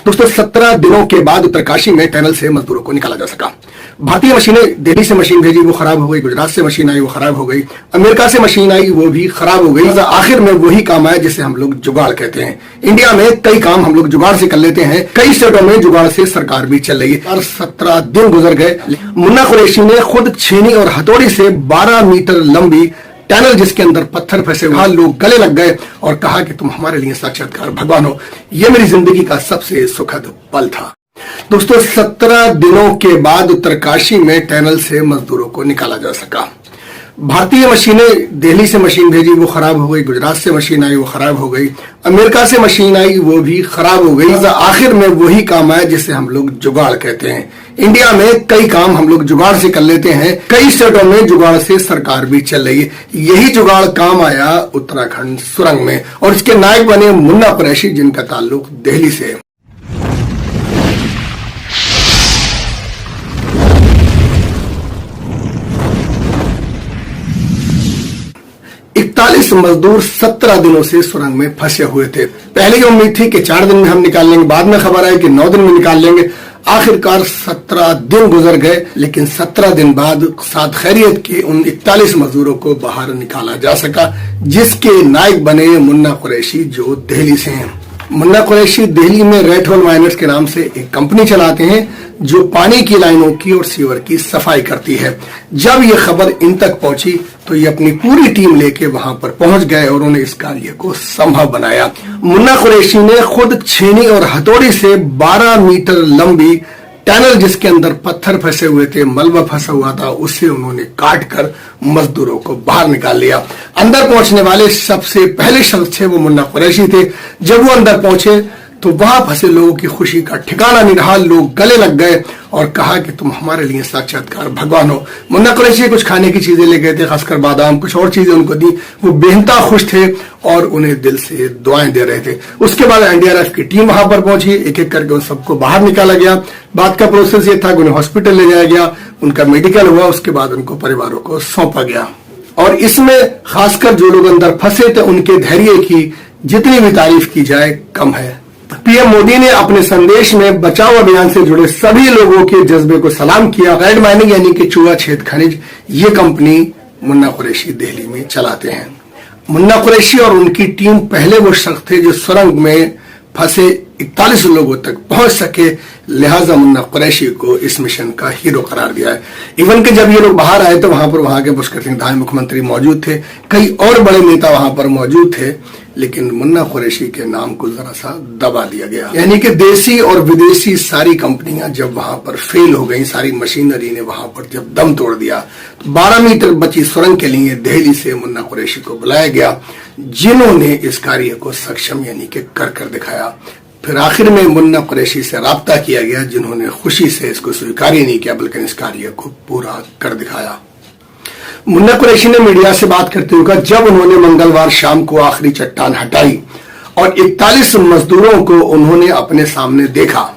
दोस्तों 17 दिनों के बाद उत्तरकाशी में टनल से मजदूरों को निकाला जा सका। भारतीय मशीनें दिल्ली से मशीन भेजी, वो खराब हो गई। गुजरात से मशीन आई, वो खराब हो गई। अमेरिका से मशीन आई, वो भी खराब हो गई। आखिर में वही काम आया जिसे हम लोग जुगाड़ कहते हैं। इंडिया में कई काम हम लोग जुगाड़ से कर लेते हैं, कई स्टेटों में जुगाड़ से सरकार भी चल रही है। और 17 दिन गुजर गए, मुन्ना कुरैशी ने खुद छेनी और हथौड़ी से 12 मीटर लंबी टनल जिसके अंदर पत्थर फंसे हुए, लोग गले लग गए और कहा कि तुम हमारे लिए साक्षात्कार भगवान हो। यह मेरी जिंदगी का सबसे सुखद पल था। दोस्तों 17 दिनों के बाद उत्तरकाशी में टनल से मजदूरों को निकाला जा सका। भारतीय मशीनें दिल्ली से मशीन भेजी, वो खराब हो गई। गुजरात से मशीन आई, वो खराब हो गई। अमेरिका से मशीन आई, वो भी खराब हो गई। आखिर में वही काम आया जिसे हम लोग जुगाड़ कहते हैं। इंडिया में कई काम हम लोग जुगाड़ से कर लेते हैं, कई स्टेटों में जुगाड़ से सरकार भी चल रही है। यही जुगाड़ काम आया उत्तराखंड सुरंग में और इसके नायक बने मुन्ना कुरैशी, जिनका ताल्लुक दिल्ली से है। मजदूर 17 दिनों से सुरंग में फंसे हुए थे। पहले की उम्मीद थी कि 4 दिन में हम निकाल लेंगे, बाद में खबर आई कि 9 दिन में निकाल लेंगे। आखिरकार 17 दिन गुजर गए, लेकिन 17 दिन बाद साथ खैरियत के उन 41 मजदूरों को बाहर निकाला जा सका, जिसके नायक बने मुन्ना कुरैशी, जो दिल्ली से हैं। मुन्ना कुरैशी दिल्ली में रेड होल माइनर्स के नाम से एक कंपनी चलाते हैं जो पानी की लाइनों की और सीवर की सफाई करती है। जब ये खबर इन तक पहुंची तो ये अपनी पूरी टीम लेके वहां पर पहुंच गए और उन्हें इस कार्य को संभव बनाया। मुन्ना कुरैशी ने खुद छेनी और हथौड़ी से 12 मीटर लंबी टनल जिसके अंदर पत्थर फंसे हुए थे, मलबा फंसा हुआ था, उसे उन्होंने काट कर मजदूरों को बाहर निकाल लिया। अंदर पहुंचने वाले सबसे पहले शख्स थे वो मुन्ना कुरैशी थे। जब वो अंदर पहुंचे तो वहां फंसे लोगों की खुशी का ठिकाना नहीं रहा। लोग गले लग गए और कहा कि तुम हमारे लिए साक्षात्कार भगवान हो। मुन्ना कुरैशी कुछ खाने की चीजें ले गए थे, खासकर बादाम, कुछ और चीजें उनको दी। वो बेहता खुश थे और उन्हें दिल से दुआएं दे रहे थे। उसके बाद एनडीआरएफ की टीम वहां पर पहुंची, एक एक करके उन सबको बाहर निकाला गया। बात का प्रोसेस ये था कि उन्हें हॉस्पिटल ले जाया गया, उनका मेडिकल हुआ, उसके बाद उनको परिवारों को सौंपा गया। और इसमें खासकर जो लोग अंदर फंसे थे उनके धैर्य की जितनी भी तारीफ की जाए कम है। पीएम मोदी ने अपने संदेश में बचाओ अभियान से जुड़े सभी लोगों के जज्बे को सलाम किया। रेड माइनिंग यानी कि चूहा छेद खनिज, ये कंपनी मुन्ना कुरैशी दिल्ली में चलाते हैं। मुन्ना कुरैशी और उनकी टीम पहले वो शख्स थे जो सुरंग में फंसे 41 लोगों तक पहुंच सके, लिहाजा मुन्ना कुरैशी को इस मिशन का हीरो करार दिया है। इवन के जब ये लोग बाहर आए तो वहां पर वहां के पुष्कर सिंह धामी मुख्यमंत्री मौजूद थे, कई और बड़े नेता वहां पर मौजूद थे, लेकिन मुन्ना कुरैशी के नाम को जरा सा दबा दिया गया। यानी कि देसी और विदेशी सारी कंपनियां जब वहां पर फेल हो गई, सारी मशीनरी ने वहां पर जब दम तोड़ दिया, तो 12 मीटर बची सुरंग के लिए दिल्ली से मुन्ना कुरैशी को बुलाया गया, जिन्होंने इस कार्य को सक्षम यानी कि कर दिखाया। फिर आखिर में मुन्ना कुरैशी से राब्ता किया गया, जिन्होंने खुशी से इसको स्वीकार ही नहीं किया बल्कि इस कार्य को पूरा कर दिखाया। मुन्ना कुरैशी ने मीडिया से बात करते हुए कहा, जब उन्होंने मंगलवार शाम को आखिरी चट्टान हटाई और 41 मजदूरों को उन्होंने अपने सामने देखा,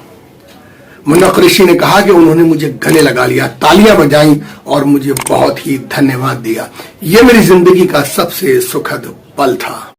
मुन्ना कुरैशी ने कहा कि उन्होंने मुझे गले लगा लिया, तालियां बजाई और मुझे बहुत ही धन्यवाद दिया। यह मेरी जिंदगी का सबसे सुखद पल था।